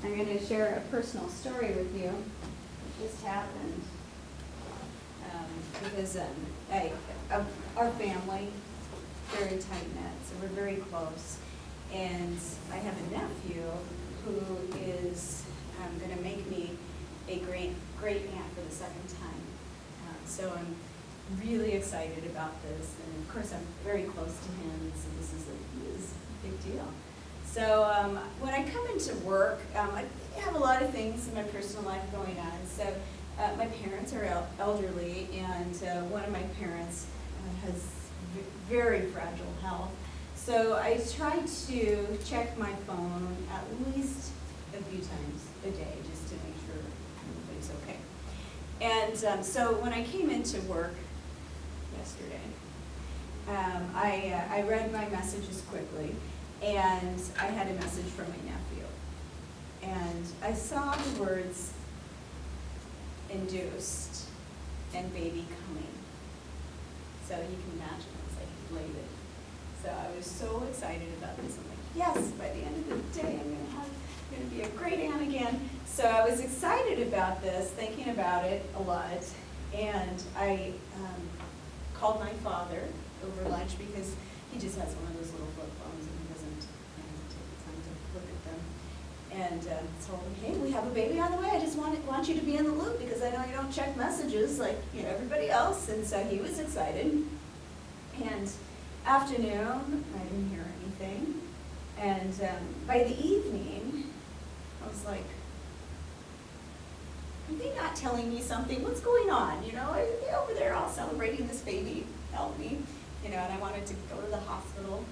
I'm going to share a personal story with you. It just happened because our family, very tight-knit, so we're very close. And I have a nephew who is going to make me a great aunt for the second time. So I'm really excited about this, and of course I'm very close to him, so this is a big deal. So when I come into work, I have a lot of things in my personal life going on. So my parents are elderly, and one of my parents has very fragile health. So I try to check my phone at least a few times a day just to make sure everybody's okay. And so when I came into work yesterday, I read my messages quickly, and I had a message from my nephew. And I saw the words induced and baby coming. So you can imagine it was like elated. So I was so excited about this. I'm like, yes, by the end of the day I'm going to be a great aunt again. So I was excited about this, thinking about it a lot. And I called my father over lunch because he just has one of those little flip phones and he doesn't take the time to look at them. And told him, hey, we have a baby on the way. I just want you to be in the loop because I know you don't check messages like everybody else. And so he was excited. And afternoon, I didn't hear anything. And by the evening, I was like, are they not telling me something? What's going on? Are they over there all celebrating this baby? Help me. And I wanted to go to the hospital.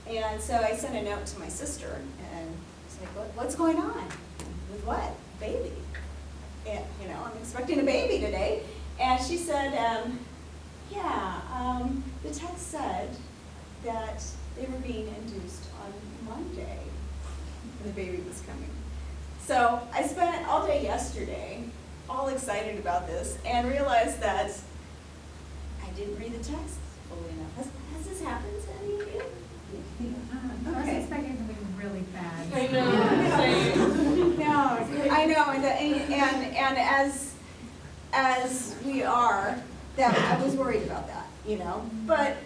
And so I sent a note to my sister, and it's like, what's going on? With what? Baby. And, I'm expecting a baby today. And she said, the text said that they were being induced on Monday, and the baby was coming. So I spent all day yesterday all excited about this and realized that I didn't read the text fully enough. Has this happened to any of you? I was expecting something really bad. I know. No, I know, and as we are, that I was worried about that, But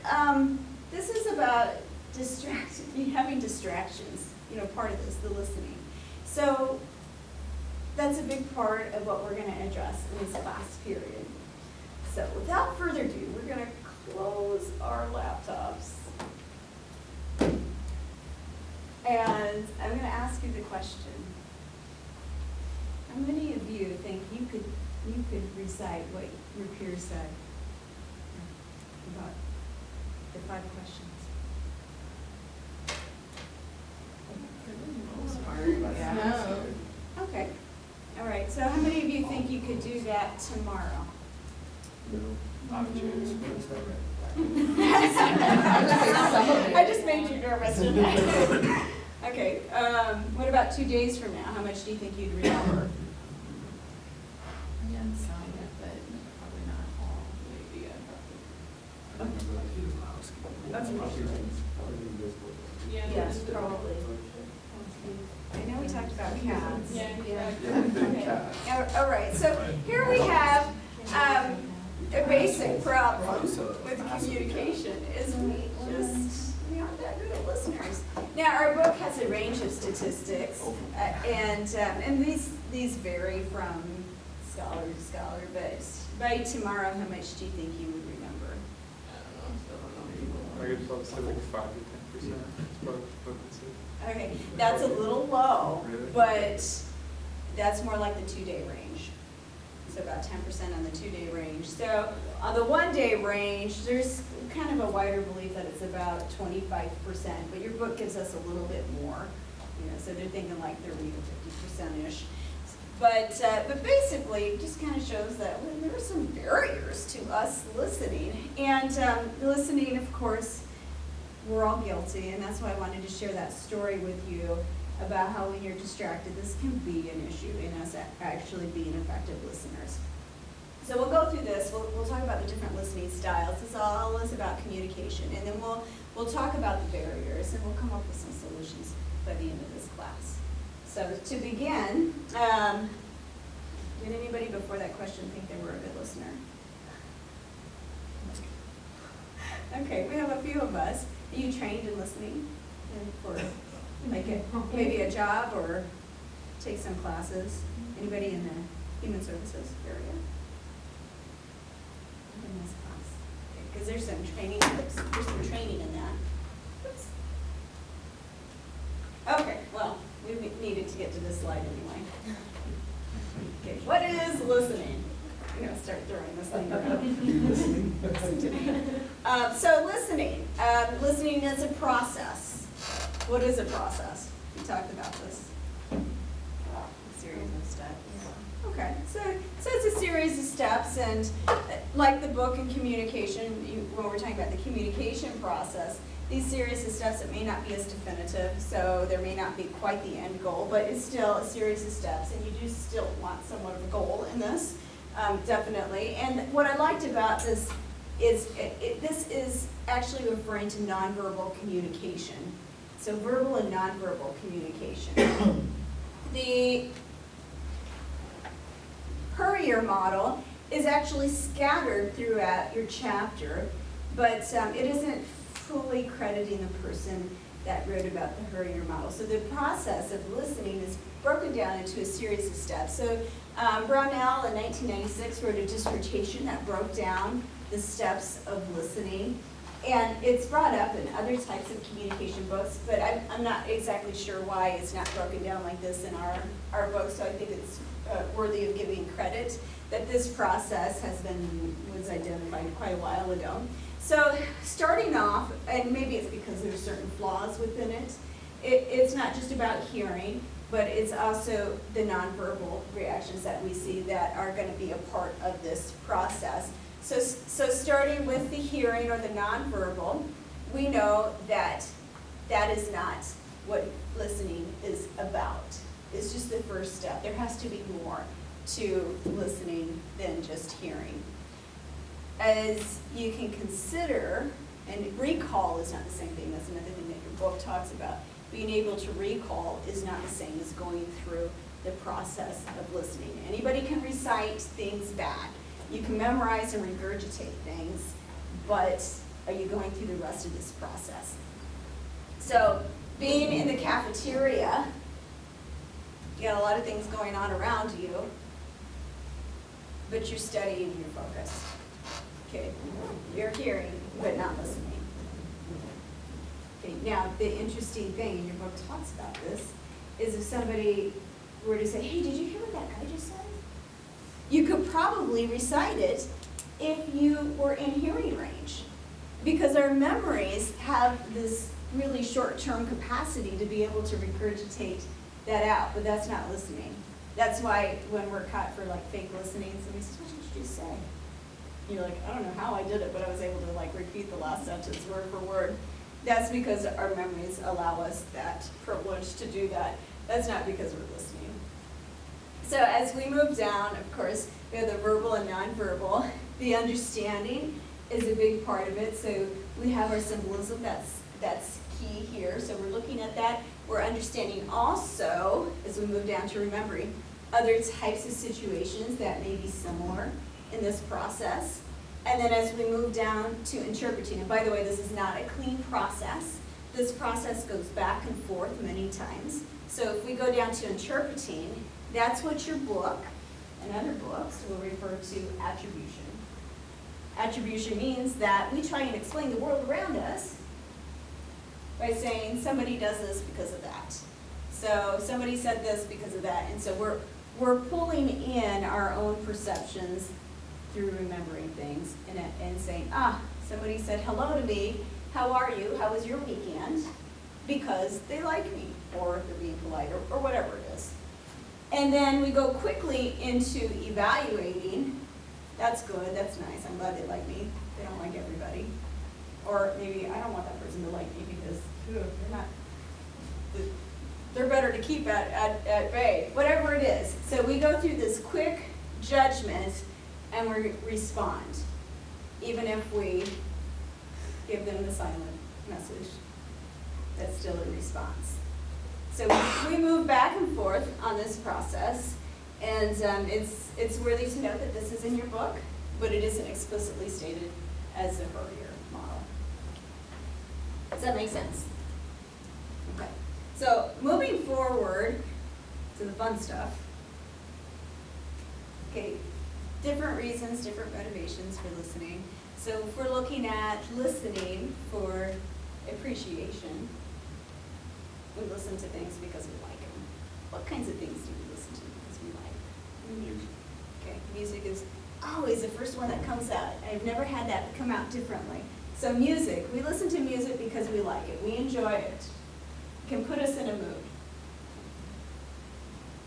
this is about having distractions, part of this, the listening. So that's a big part of what we're going to address in this class period. So without further ado, we're going to close our laptops. And I'm going to ask you the question. How many of you think you could recite what your peer said about the 5 questions? No. Okay. All right. So how many of you think you could do that tomorrow? I just made you nervous, didn't I? Okay. What about 2 days from now? How much do you think you'd remember? Yeah, some, but probably not all. Maybe Yes, probably. I know we talked about cats. Yeah. All right. So here we have a basic problem with communication is we aren't that good at listeners. Now our book has a range of statistics, and these vary from scholar to scholar. But by tomorrow, how much do you think you would remember? I could probably say like 5 to 10%. Okay, that's a little low, Really? but that's more like the 2-day range. So about 10% on the 2-day range. So on the 1-day range, there's kind of a wider belief that it's about 25%, but your book gives us a little bit more. So they're thinking like 30 to 50%-ish. But basically, it just kind of shows that there are some barriers to us listening. And listening, of course, we're all guilty, and that's why I wanted to share that story with you about how when you're distracted, this can be an issue in us actually being effective listeners. So we'll go through this. We'll talk about the different listening styles. This all is about communication, and then we'll talk about the barriers, and we'll come up with some solutions by the end of this class. So to begin, did anybody before that question think they were a good listener? Okay, we have a few of us. Are you trained in listening for like maybe a job or take some classes? Anybody in the human services area? In this class? Because there's some training, there's some training in that. Oops. Okay, well, we needed to get to this slide anyway. Okay, what is listening? I'm gonna start throwing this thing around. Listen to me. So listening. Listening is a process. What is a process? We talked about this. A series of steps. Okay, so it's a series of steps, and like the book in communication, when we're talking about the communication process, these series of steps, it may not be as definitive, so there may not be quite the end goal, but it's still a series of steps, and you do still want somewhat of a goal in this, definitely. And what I liked about this is this is actually referring to nonverbal communication. So verbal and nonverbal communication. The Hurrier model is actually scattered throughout your chapter, but it isn't fully crediting the person that wrote about the Hurrier model. So the process of listening is broken down into a series of steps. So Brownell in 1996 wrote a dissertation that broke down the steps of listening. And it's brought up in other types of communication books, but I'm not exactly sure why it's not broken down like this in our book, so I think it's worthy of giving credit that this process was identified quite a while ago. So starting off, and maybe it's because there's certain flaws within it, it's not just about hearing, but it's also the nonverbal reactions that we see that are going to be a part of this process. So starting with the hearing or the nonverbal, we know that that is not what listening is about. It's just the first step. There has to be more to listening than just hearing. As you can consider, and recall is not the same thing, that's another thing that your book talks about. Being able to recall is not the same as going through the process of listening. Anybody can recite things back. You can memorize and regurgitate things, but are you going through the rest of this process? So being in the cafeteria, you got a lot of things going on around you, but you're studying and you're focused. Okay, you're hearing, but not listening. Okay, now the interesting thing, and your book talks about this, is if somebody were to say, hey, did you hear what that guy just said? You could probably recite it if you were in hearing range, because our memories have this really short-term capacity to be able to regurgitate that out, but that's not listening. That's why when we're caught for like fake listening, somebody says, what did you just say? You're like, I don't know how I did it, but I was able to like repeat the last sentence word for word. That's because our memories allow us that privilege to do that. That's not because we're listening. So as we move down, of course, we have the verbal and nonverbal. The understanding is a big part of it. So we have our symbolism, that's key here. So we're looking at that. We're understanding also, as we move down to remembering, other types of situations that may be similar in this process. And then as we move down to interpreting, and by the way, this is not a clean process. This process goes back and forth many times. So if we go down to interpreting, that's what your book and other books will refer to attribution. Attribution means that we try and explain the world around us by saying somebody does this because of that. So somebody said this because of that. And so we're pulling in our own perceptions through remembering things and saying, somebody said hello to me, how are you, how was your weekend? Because they like me, or they're being polite, or whatever it is. And then we go quickly into evaluating. That's good, that's nice, I'm glad they like me. They don't like everybody. Or maybe I don't want that person to like me because they're better to keep at bay, whatever it is. So we go through this quick judgment and we respond, even if we give them the silent message. That's still a response. So we move back and forth on this process, and it's worthy to note that this is in your book, but it isn't explicitly stated as a Verrier model. Does that make sense? Okay. So moving forward to the fun stuff. Okay, different reasons, different motivations for listening. So if we're looking at listening for appreciation, we listen to things because we like them. What kinds of things do we listen to because we like? Music. Okay, music is always the first one that comes out. I've never had that come out differently. So music, we listen to music because we like it. We enjoy it. It can put us in a mood.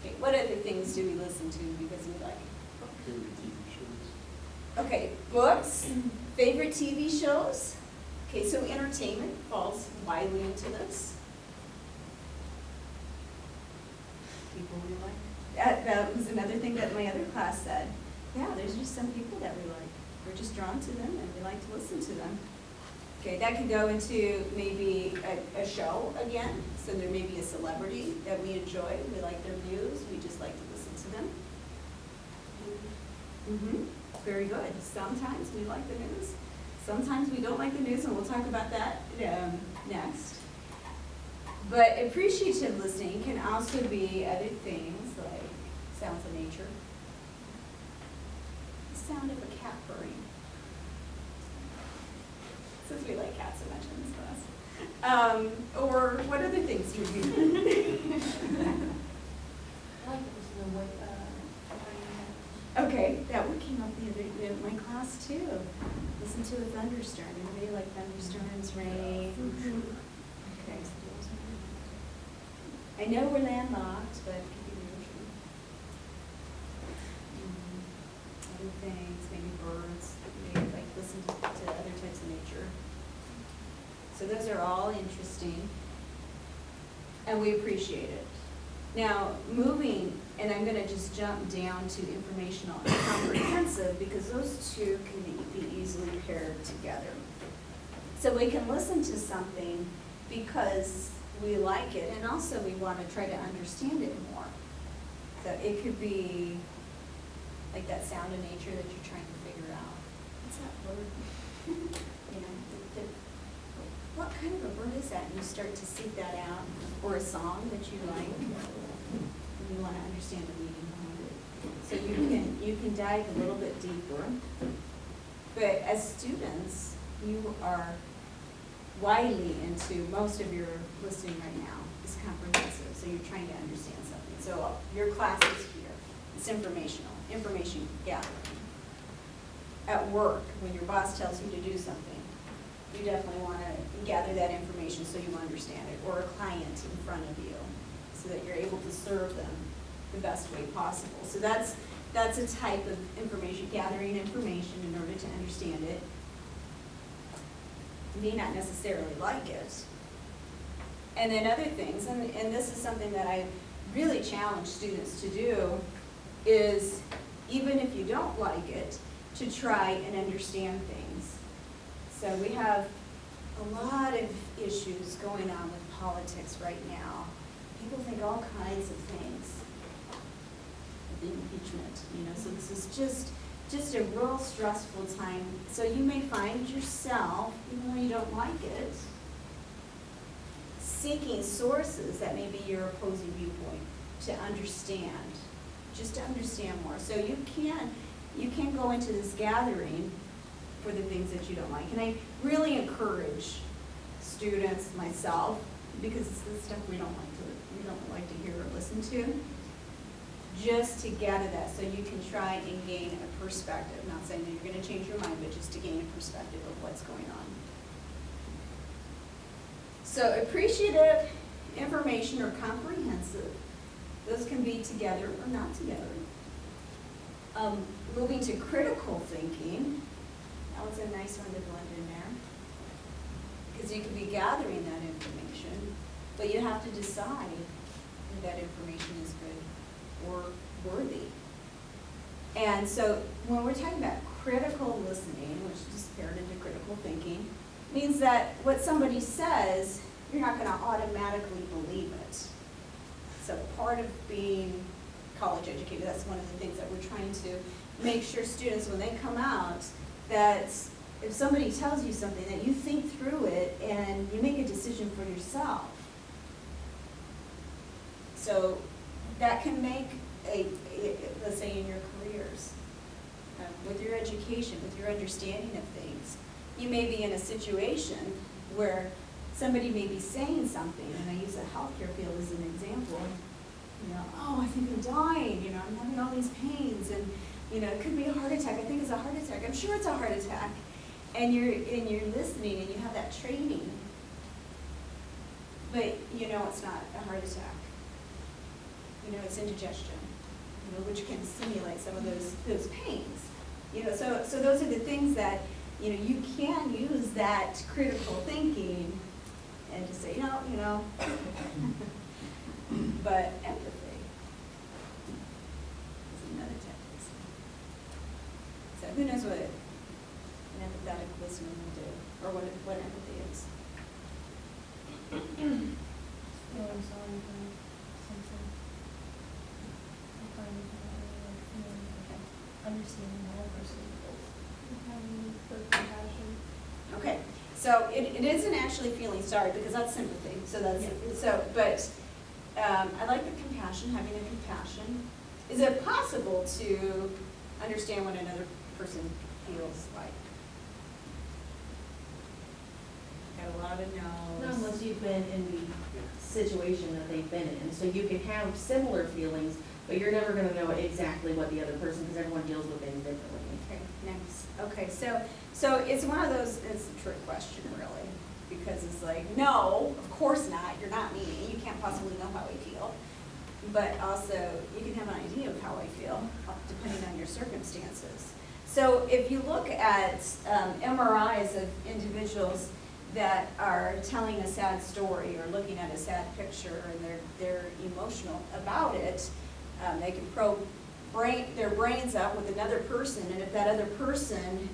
Okay, what other things do we listen to because we like it? Favorite TV shows. Okay, books, favorite TV shows. Okay, so entertainment falls widely into this. People we like. That was another thing that my other class said. Yeah, there's just some people that we like. We're just drawn to them and we like to listen to them. Okay, that could go into maybe a show again. So there may be a celebrity that we enjoy. We like their views. We just like to listen to them. Very good. Sometimes we like the news. Sometimes we don't like the news, and we'll talk about that next. But appreciative listening can also be other things like sounds of nature. The sound of a cat purring. Since we like cats so much in this class. Or what other things do we do? I like to listen to what, Okay, that one came up the other in my class too. Listen to a thunderstorm. Anybody like thunderstorms, rain? Okay. I know we're landlocked, but it could be the ocean. Other things, maybe birds, maybe like listen to other types of nature. So those are all interesting, and we appreciate it. Now, moving, and I'm going to just jump down to informational and comprehensive because those two can be easily paired together. So we can listen to something because we like it, and also we want to try to understand it more. So it could be like that sound of nature that you're trying to figure out. What's that word? You know, what kind of a word is that? And you start to seek that out, or a song that you like, and you want to understand the meaning behind it. So you can dive a little bit deeper. But as students, you are widely into most of your listening right now is comprehensive. So you're trying to understand something. So your class is here. It's information gathering. At work, when your boss tells you to do something, you definitely want to gather that information so you understand it, or a client in front of you, so that you're able to serve them the best way possible. So that's a type of information, gathering information in order to understand it. You may not necessarily like it. And then other things, and this is something that I really challenge students to do, is even if you don't like it, to try and understand things. So we have a lot of issues going on with politics right now. People think all kinds of things. The impeachment, so this is just a real stressful time. So you may find yourself, even though you don't like it, seeking sources that may be your opposing viewpoint to understand, just to understand more. So you can't go into this gathering for the things that you don't like. And I really encourage students, myself, because it's the stuff we don't like to hear or listen to, just to gather that so you can try and gain a perspective. Not saying that you're going to change your mind, but just to gain a perspective of what's going on. So appreciative, information, or comprehensive, those can be together or not together. Moving to critical thinking, that was a nice one to blend in there, because you can be gathering that information, but you have to decide if that information is good or worthy. And so when we're talking about critical listening, which is paired into critical thinking, means that what somebody says, you're not going to automatically believe it. part of being college educated. That's one of the things that we're trying to make sure students, when they come out, that if somebody tells you something, that you think through it and you make a decision for yourself. So that can make let's say in your careers, with your education, with your understanding of things. You may be in a situation where somebody may be saying something, and I use the healthcare field as an example. You know, oh, I think I'm dying, you know, I'm having all these pains, and you know, it could be a heart attack. I think it's a heart attack. I'm sure it's a heart attack. And you're listening, and you have that training, but you know it's not a heart attack. You know, it's indigestion, you know, which can simulate some of those pains. You know, so those are the things that, you know, you can use that critical thinking and just say, you know, but empathy is another technique. So who knows what an empathetic listener will do, or what empathy is. Feeling sorry for something. Understanding the other person's goals. Having the compassion. Okay, so it isn't actually feeling sorry, because that's sympathy, so that's, but I like the compassion, having the compassion. Is it possible to understand what another person feels like? Got a lot of no's. Not unless you've been in the situation that they've been in. So you can have similar feelings, but you're never gonna know exactly what the other person, because everyone deals with things differently. Okay, next. Okay, so it's one of those, it's a trick question, really, because it's like, no, of course not, you're not me, you can't possibly know how I feel. But also, you can have an idea of how I feel, depending on your circumstances. So if you look at MRIs of individuals that are telling a sad story or looking at a sad picture, and they're emotional about it, they can probe their brains up with another person, and if that other person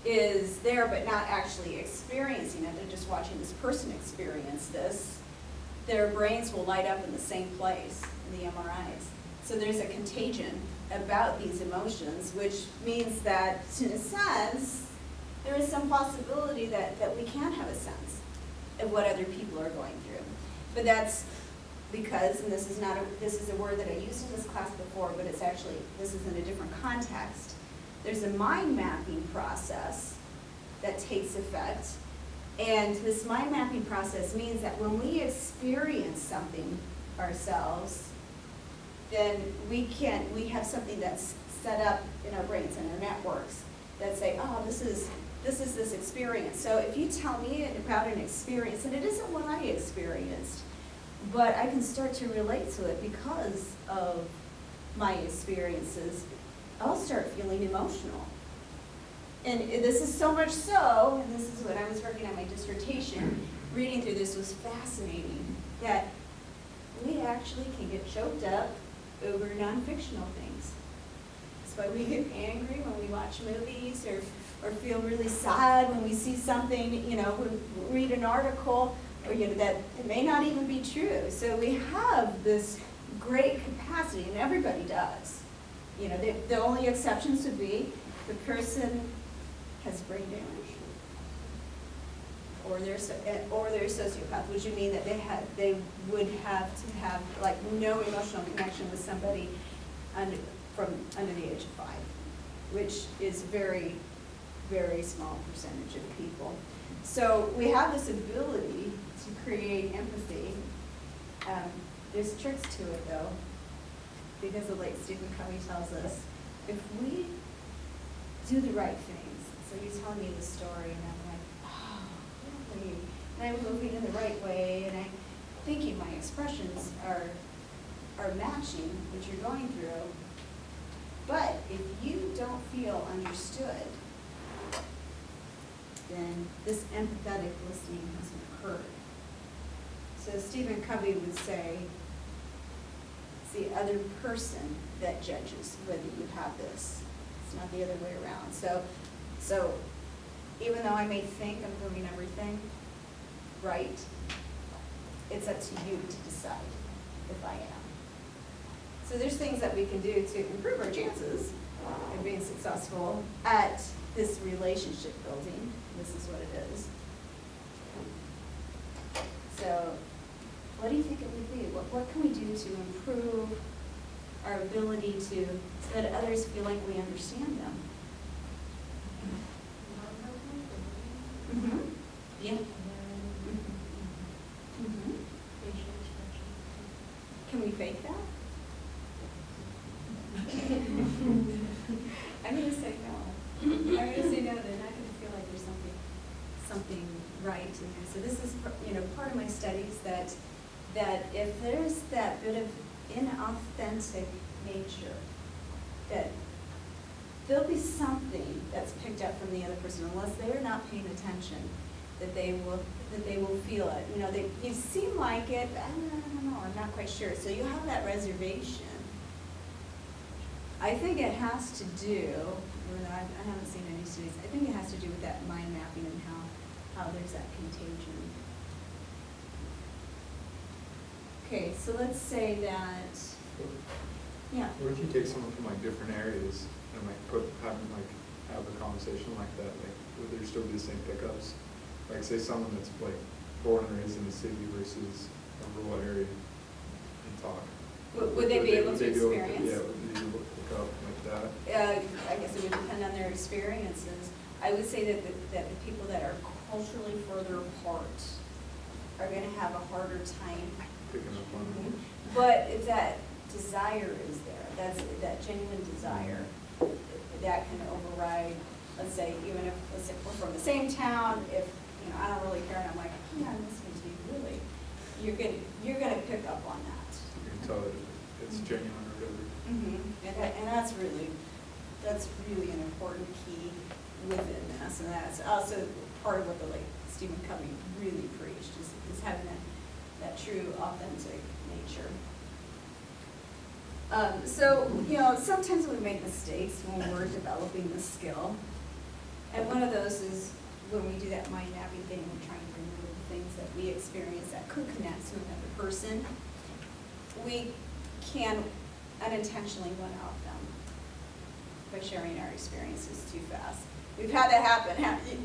is there but not actually experiencing it, they're just watching this person experience this, their brains will light up in the same place in the MRIs. So there's a contagion about these emotions, which means that, in a sense, there is some possibility that we can have a sense of what other people are going through. But that's because, and this is a word that I used in this class before, but it's actually, this is in a different context. There's a mind mapping process that takes effect. And this mind mapping process means that when we experience something ourselves, then we have something that's set up in our brains and our networks that say, oh, this is this experience. So if you tell me about an experience, and it isn't one I experienced, but I can start to relate to it because of my experiences, I'll start feeling emotional. And this is so much so, and this is when I was working on my dissertation, reading through this was fascinating, that we actually can get choked up over non-fictional things. That's why we get angry when we watch movies, or feel really sad when we see something, you know, we read an article, or you know, that it may not even be true. So we have this great capacity, and everybody does. You know, the only exceptions would be the person has brain damage, or they're a sociopath, which would mean that they would have to have like no emotional connection with somebody under the age of 5, which is very, very small percentage of people. So we have this ability to create empathy. There's tricks to it though, because the late Stephen Covey tells us, if we do the right things, so you tell me the story and I'm like, oh, really? And I'm moving in the right way, and I'm thinking my expressions are matching what you're going through. But if you don't feel understood, then this empathetic listening hasn't occurred. So Stephen Covey would say, it's the other person that judges whether you have this. It's not the other way around. So even though I may think I'm doing everything right, it's up to you to decide if I am. So there's things that we can do to improve our chances of being successful at this relationship building. This is what it is. So what do you think it would be? What can we do to improve our ability to, so that others feel like we understand them? Mm-hmm. Yeah. Mm-hmm. Can we fake that? I'm gonna say no. I'm gonna say no, they're not gonna feel like there's something right in there. So this is, part of my studies that if there's that bit of inauthentic nature, that there'll be something that's picked up from the other person, unless they're not paying attention, that they will feel it. You seem like it, but I don't know, I'm not quite sure. So you have that reservation. I think it has to do, I haven't seen any studies, I think it has to do with that mind mapping and how there's that contagion. Okay, so let's say that, yeah. What if you take someone from like different areas and like have a conversation like that, like would there still be the same pickups? Like say someone that's like born and raised in the city versus a rural area and talk. Would they be able to experience? Yeah, would they be able to pick up like that? I guess it would depend on their experiences. I would say that the people that are culturally further apart are going to have a harder time Picking up on them. But if that desire is there, that genuine desire, that can override, let's say, even if we're from the same town, if, I don't really care, and I'm like, yeah, I'm listening to you, really, you're gonna pick up on that. You can tell that it's genuine or whatever. Mm-hmm. And that's really an important key within this, and that's also part of what the late Stephen Covey really preached, is having that true, authentic nature. So, sometimes we make mistakes when we're developing the skill. And one of those is when we do that mind mapping thing, we're trying to remove things that we experience that could connect to another person. We can unintentionally one-up them by sharing our experiences too fast. We've had that happen.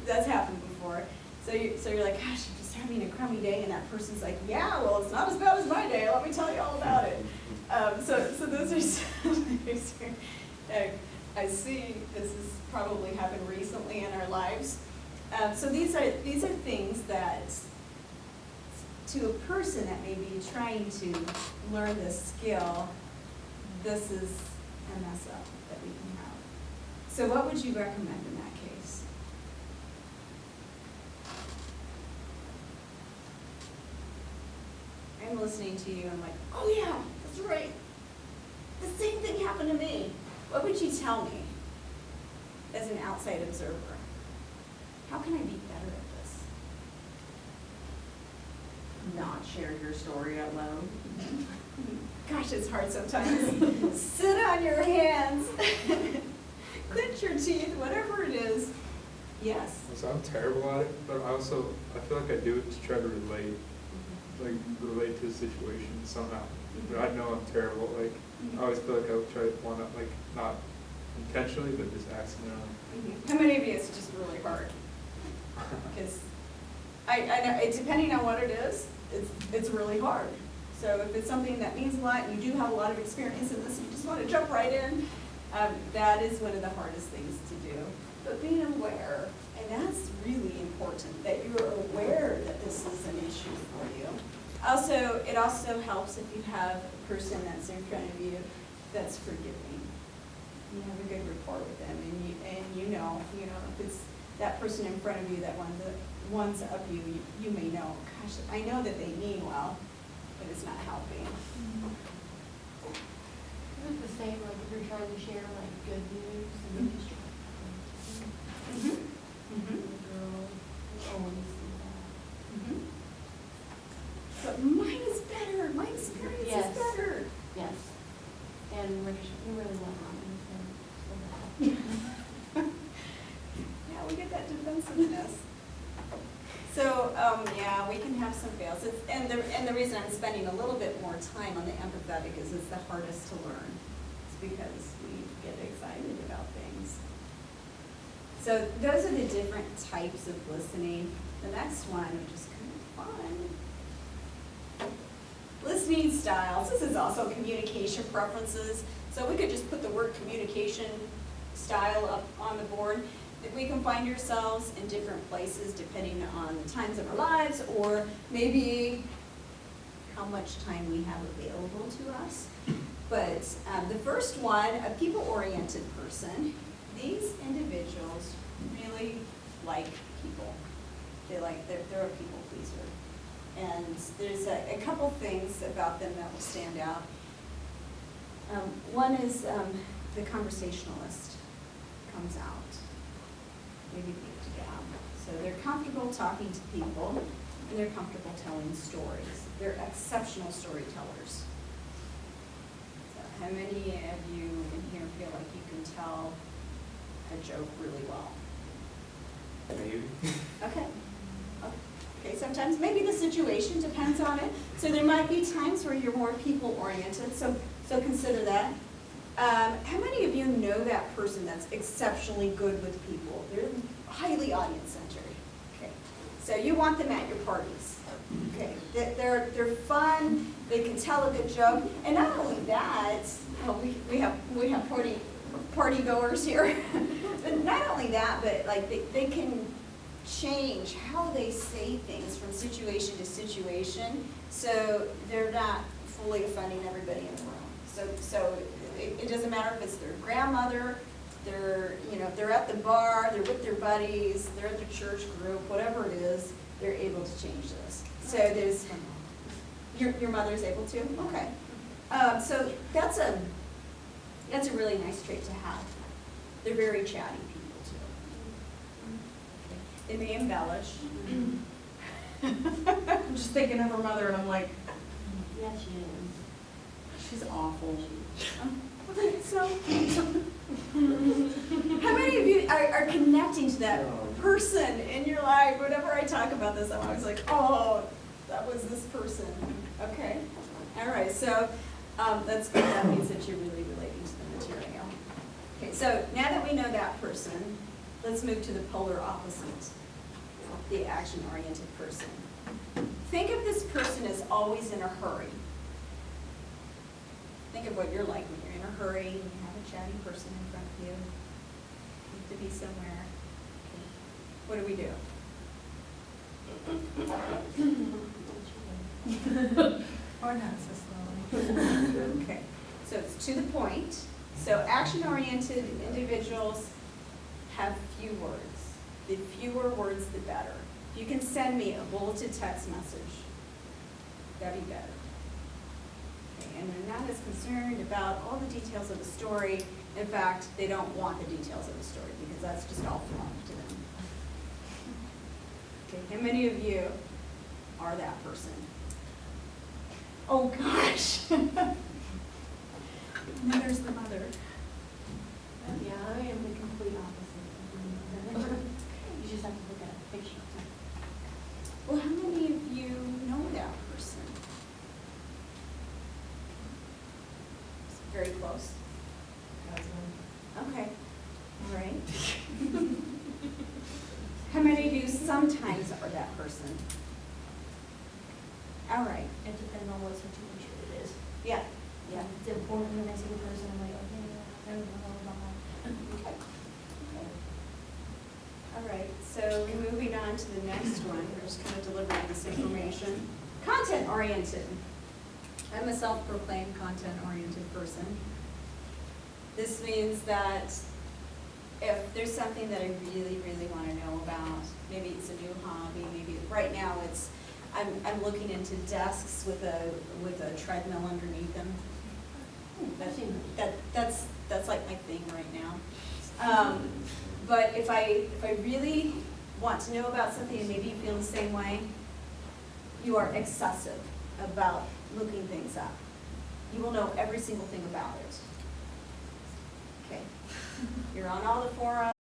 That's happened before. So you're like, gosh, I'm just having a crummy day, and that person's like, yeah, well, it's not as bad as my day. Let me tell you all about it. So those are some I see this has probably happened recently in our lives. So these are things that, to a person that may be trying to learn this skill, this is a mess up that we can have. So what would you recommend in that case? I'm listening to you, I'm like, oh yeah, that's right. The same thing happened to me. What would you tell me as an outside observer? How can I be better at this? Not share your story out loud. Gosh, it's hard sometimes. Sit on your hands. Clench your teeth, whatever it is. Yes. So I'm terrible at it, but I feel like I do it to try to relate to the situation somehow. But I know I'm terrible. I always feel like I would try to one up, not intentionally, but just accidentally. How many of you, it's just really hard? Because I know, depending on what it is, it's really hard. So if it's something that means a lot, and you do have a lot of experience in this, you just want to jump right in, that is one of the hardest things to do. But being aware, and that's really important, that you're aware that this is an issue for you. Also, it also helps if you have a person that's in front of you that's forgiving. You have a good rapport with them, and you know if it's that person in front of you that ones up you, you may know, gosh, I know that they mean well, but it's not helping. Is it the same, like if you're trying to share like good news and you just the girl always see that. But mine is better. My experience Yes. is better. Yes. And we really love ramen, so. Yeah, we get that defensiveness. So, yeah, we can have some fails. And the reason I'm spending a little bit more time on the empathetic is it's the hardest to learn. It's because we get excited about things. So those are the different types of listening. The next one, which is kind of fun. Listening styles. This is also communication preferences. So we could just put the word communication style up on the board. If we can find ourselves in different places depending on the times of our lives or maybe how much time we have available to us. But the first one, a people-oriented person, these individuals really like people. They're a people pleaser. And there's a couple things about them that will stand out. One is the conversationalist comes out, maybe the gap. So they're comfortable talking to people, and they're comfortable telling stories. They're exceptional storytellers. So how many of you in here feel like you can tell a joke really well? Maybe. Okay. Okay, sometimes, maybe the situation depends on it. So there might be times where you're more people-oriented, so consider that. How many of you know that person that's exceptionally good with people? They're highly audience-centered. Okay, so you want them at your parties. Okay, they're fun, they can tell a good joke, and not only that, well, we have party goers here. But not only that, but like they can change how they say things from situation to situation, so they're not fully offending everybody in the room. So it doesn't matter if it's their grandmother, they're at the bar, they're with their buddies, they're at the church group, whatever it is, they're able to change this. So there's, your mother's able to? Okay. So that's a really nice trait to have. They're very chatty people too. They may embellish. I'm just thinking of her mother and I'm like, Yeah, she is. she's awful. So, how many of you are connecting to that person in your life? Whenever I talk about this, I'm always like, oh, that was this person. Okay. All right. So that's good. That means that you're really relating to the material. Okay. So now that we know that person, let's move to the polar opposite, the action-oriented person. Think of this person as always in a hurry. Think of what you're like when you're in a hurry and you have a chatty person in front of you. You have to be somewhere. What do we do? Or not so slowly. Okay, so it's to the point. So action-oriented individuals have few words. The fewer words, the better. If you can send me a bulleted text message, that'd be better. Okay, and they're not as concerned about all the details of the story. In fact, they don't want the details of the story because that's just all fluff to them. Okay, how many of you are that person? Oh gosh. And then there's the mother. Yeah, I am the complete opposite. You just have to look at a picture. Well, how many of you know that person? Very close. Okay, all right. How many of you sometimes are that person? All right, It depends on what situation it is. yeah, yeah. It's important when I see the person, I'm like, okay, I don't know about that. Okay. All right, so moving on to the next one, we're just kind of delivering this information. Content-oriented. I'm a self-proclaimed content-oriented person. This means that if there's something that I really, really want to know about, maybe it's a new hobby, maybe right now it's, I'm looking into desks with a treadmill underneath them. That's like my thing right now. But if I really want to know about something and maybe you feel the same way, you are excessive about looking things up. You will know every single thing about it. Okay. You're on all the forums.